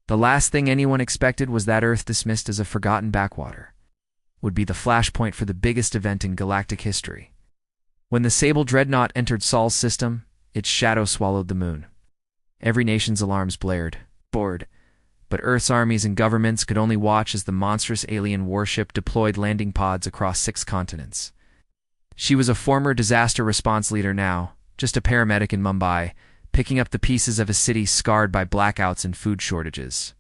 The last thing anyone expected was that Earth, dismissed as a forgotten backwater, would be the flashpoint for the biggest event in galactic history. When the Sable Dreadnought entered Sol's system, its shadow swallowed the moon. Every nation's alarms blared, but Earth's armies and governments could only watch as the monstrous alien warship deployed landing pods across 6 continents. She was a former disaster response leader now, just a paramedic in Mumbai, picking up the pieces of a city scarred by blackouts and food shortages.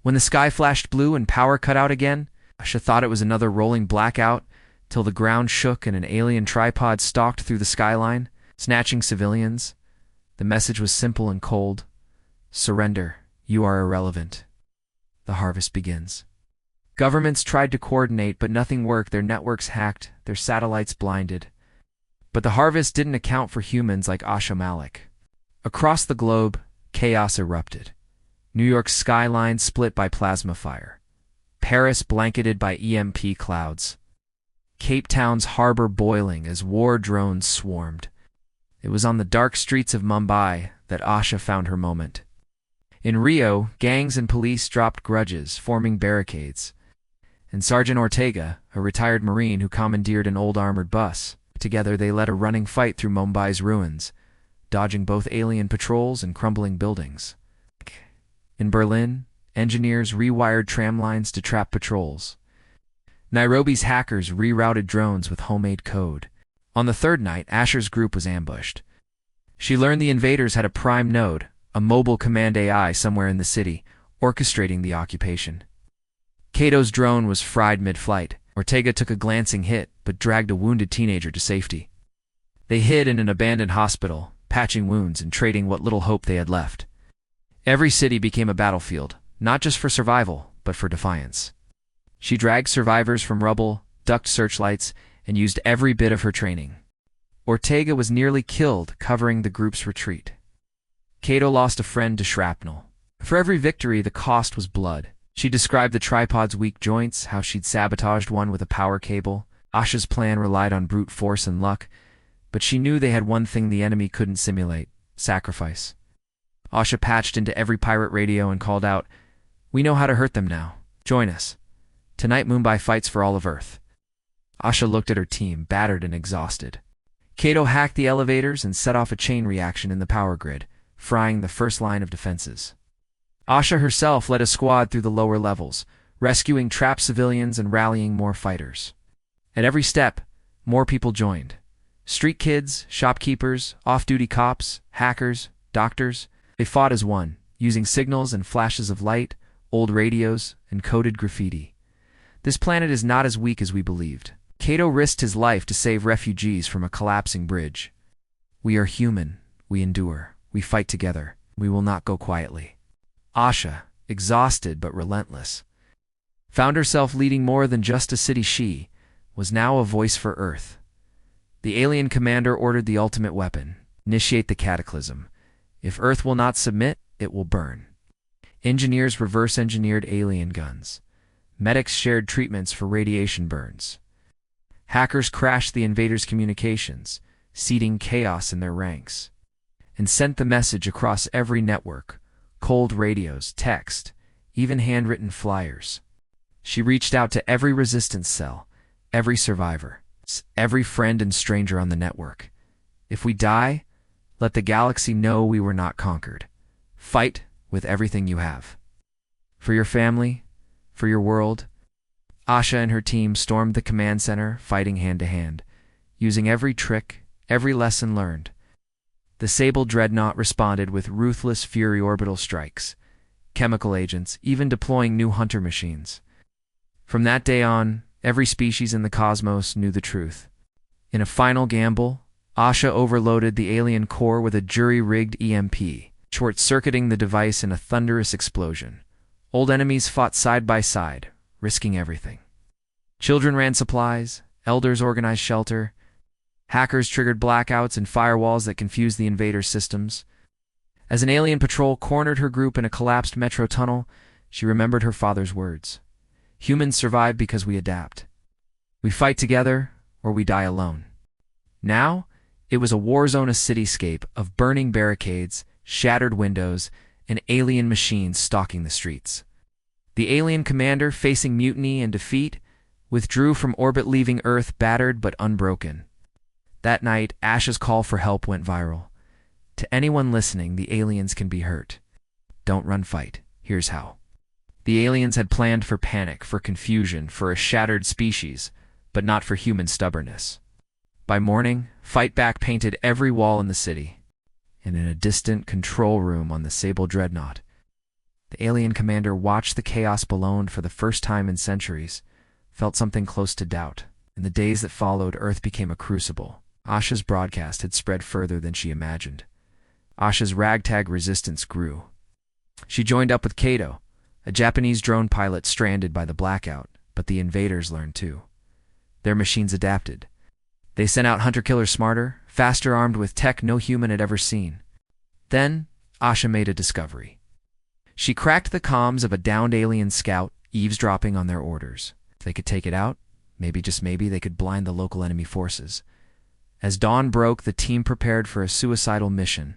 When the sky flashed blue and power cut out again, Asha thought it was another rolling blackout, till the ground shook and an alien tripod stalked through the skyline, snatching civilians. The message was simple and cold. Surrender. You are irrelevant. The harvest begins. Governments tried to coordinate, but nothing worked. Their networks hacked, their satellites blinded. But the harvest didn't account for humans like Asha Malik. Across the globe, chaos erupted. New York's skyline split by plasma fire. Paris blanketed by EMP clouds. Cape Town's harbor boiling as war drones swarmed. It was on the dark streets of Mumbai that Asha found her moment. In Rio, gangs and police dropped grudges, forming barricades. And Sergeant Ortega, a retired Marine who commandeered an old armored bus, together they led a running fight through Mumbai's ruins, dodging both alien patrols and crumbling buildings. In Berlin, engineers rewired tram lines to trap patrols. Nairobi's hackers rerouted drones with homemade code. On the third night, Asher's group was ambushed. She learned the invaders had a prime node, a mobile command AI somewhere in the city, orchestrating the occupation. Cato's drone was fried mid-flight. Ortega took a glancing hit, but dragged a wounded teenager to safety. They hid in an abandoned hospital, patching wounds and trading what little hope they had left. Every city became a battlefield, not just for survival, but for defiance. She dragged survivors from rubble, ducked searchlights, and used every bit of her training. Ortega was nearly killed, covering the group's retreat. Cato lost a friend to shrapnel. For every victory, the cost was blood. She described the tripod's weak joints, how she'd sabotaged one with a power cable. Asha's plan relied on brute force and luck, but she knew they had one thing the enemy couldn't simulate: sacrifice. Asha patched into every pirate radio and called out, "We know how to hurt them now. Join us. Tonight Mumbai fights for all of Earth." Asha looked at her team, battered and exhausted. Cato hacked the elevators and set off a chain reaction in the power grid, frying the first line of defenses. Asha herself led a squad through the lower levels, rescuing trapped civilians and rallying more fighters. At every step, more people joined. Street kids, shopkeepers, off-duty cops, hackers, doctors. They fought as one, using signals and flashes of light, old radios, and coded graffiti. This planet is not as weak as we believed. Cato risked his life to save refugees from a collapsing bridge. We are human. We endure. We fight together. We will not go quietly. Asha, exhausted but relentless, found herself leading more than just a city. She was now a voice for Earth. The alien commander ordered the ultimate weapon: initiate the cataclysm. If Earth will not submit, it will burn. Engineers reverse-engineered alien guns. Medics shared treatments for radiation burns. Hackers crashed the invaders' communications, seeding chaos in their ranks, and sent the message across every network: cold radios, text, even handwritten flyers. She reached out to every resistance cell, every survivor, every friend and stranger on the network. If we die, let the galaxy know we were not conquered. Fight with everything you have. For your family, for your world. Asha and her team stormed the command center, fighting hand-to-hand, using every trick, every lesson learned. The Sable Dreadnought responded with ruthless fury orbital strikes, chemical agents, even deploying new hunter machines. From that day on, every species in the cosmos knew the truth. In a final gamble, Asha overloaded the alien core with a jury-rigged EMP, short-circuiting the device in a thunderous explosion. Old enemies fought side by side, risking everything. Children ran supplies, elders organized shelter, hackers triggered blackouts and firewalls that confused the invaders' systems. As an alien patrol cornered her group in a collapsed metro tunnel, she remembered her father's words: "Humans survive because we adapt. We fight together, or we die alone." Now, it was a war zone, a cityscape of burning barricades, shattered windows, an alien machine stalking the streets. The alien commander, facing mutiny and defeat, withdrew from orbit, leaving Earth battered but unbroken. That night, Ash's call for help went viral. To anyone listening, the aliens can be hurt. Don't run, fight. Here's how. The aliens had planned for panic, for confusion, for a shattered species, but not for human stubbornness. By morning, Fight Back painted every wall in the city, and in a distant control room on the Sable Dreadnought, the alien commander watched the chaos below and for the first time in centuries, felt something close to doubt. In the days that followed, Earth became a crucible. Asha's broadcast had spread further than she imagined. Asha's ragtag resistance grew. She joined up with Kato, a Japanese drone pilot stranded by the blackout, but the invaders learned too. Their machines adapted. They sent out hunter-killers smarter, faster, armed with tech no human had ever seen. Then, Asha made a discovery. She cracked the comms of a downed alien scout, eavesdropping on their orders. If they could take it out, maybe, just maybe, they could blind the local enemy forces. As dawn broke, the team prepared for a suicidal mission.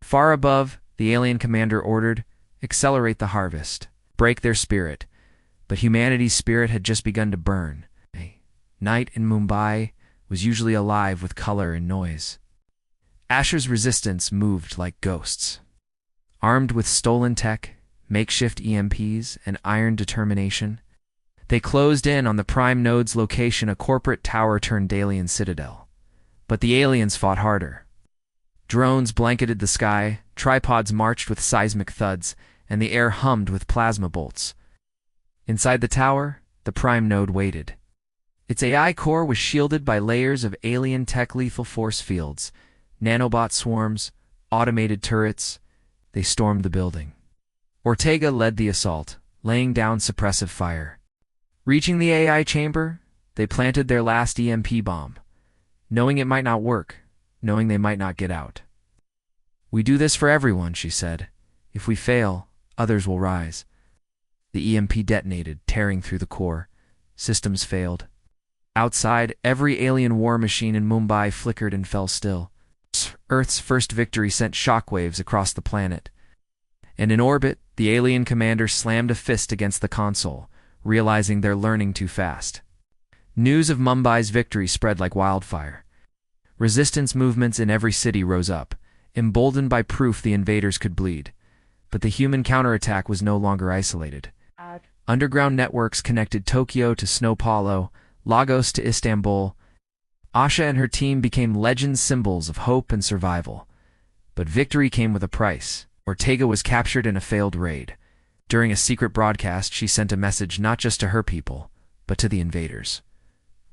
Far above, the alien commander ordered, "Accelerate the harvest. Break their spirit." But humanity's spirit had just begun to burn. Night in Mumbai was usually alive with color and noise. Asher's resistance moved like ghosts. Armed with stolen tech, makeshift EMPs, and iron determination, they closed in on the prime node's location, a corporate tower-turned alien citadel. But the aliens fought harder. Drones blanketed the sky, tripods marched with seismic thuds, and the air hummed with plasma bolts. Inside the tower, the prime node waited. Its AI core was shielded by layers of alien tech, lethal force fields, nanobot swarms, automated turrets. They stormed the building. Ortega led the assault, laying down suppressive fire. Reaching the AI chamber, they planted their last EMP bomb, knowing it might not work, knowing they might not get out. "We do this for everyone," she said. "If we fail, others will rise." The EMP detonated, tearing through the core. Systems failed. Outside, every alien war machine in Mumbai flickered and fell still. Earth's first victory sent shockwaves across the planet. And in orbit, the alien commander slammed a fist against the console, realizing they're learning too fast. News of Mumbai's victory spread like wildfire. Resistance movements in every city rose up, emboldened by proof the invaders could bleed. But the human counterattack was no longer isolated. Underground networks connected Tokyo to Sao Paulo, Lagos to Istanbul. Asha and her team became legend symbols of hope and survival. But victory came with a price. Ortega was captured in a failed raid. During a secret broadcast, she sent a message not just to her people, but to the invaders.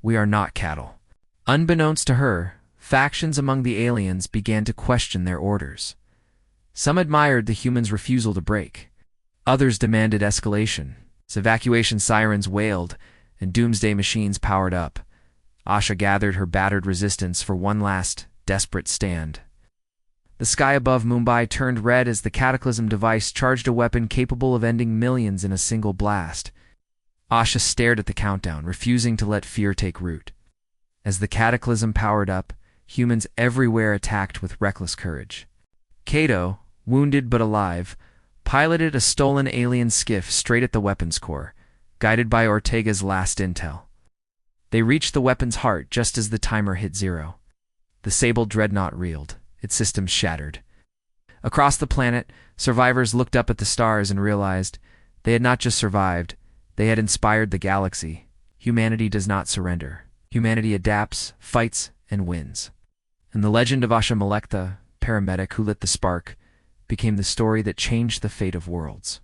"We are not cattle." Unbeknownst to her, factions among the aliens began to question their orders. Some admired the humans' refusal to break. Others demanded escalation. As evacuation sirens wailed and doomsday machines powered up, Asha gathered her battered resistance for one last, desperate stand. The sky above Mumbai turned red as the Cataclysm device charged a weapon capable of ending millions in a single blast. Asha stared at the countdown, refusing to let fear take root. As the Cataclysm powered up, humans everywhere attacked with reckless courage. Kato, wounded but alive, piloted a stolen alien skiff straight at the weapons core, guided by Ortega's last intel. They reached the weapon's heart just as the timer hit 0. The Sable Dreadnought reeled, its systems shattered. Across the planet, survivors looked up at the stars and realized they had not just survived, they had inspired the galaxy. Humanity does not surrender. Humanity adapts, fights, and wins. And the legend of Asha Malekta, paramedic who lit the spark, became the story that changed the fate of worlds.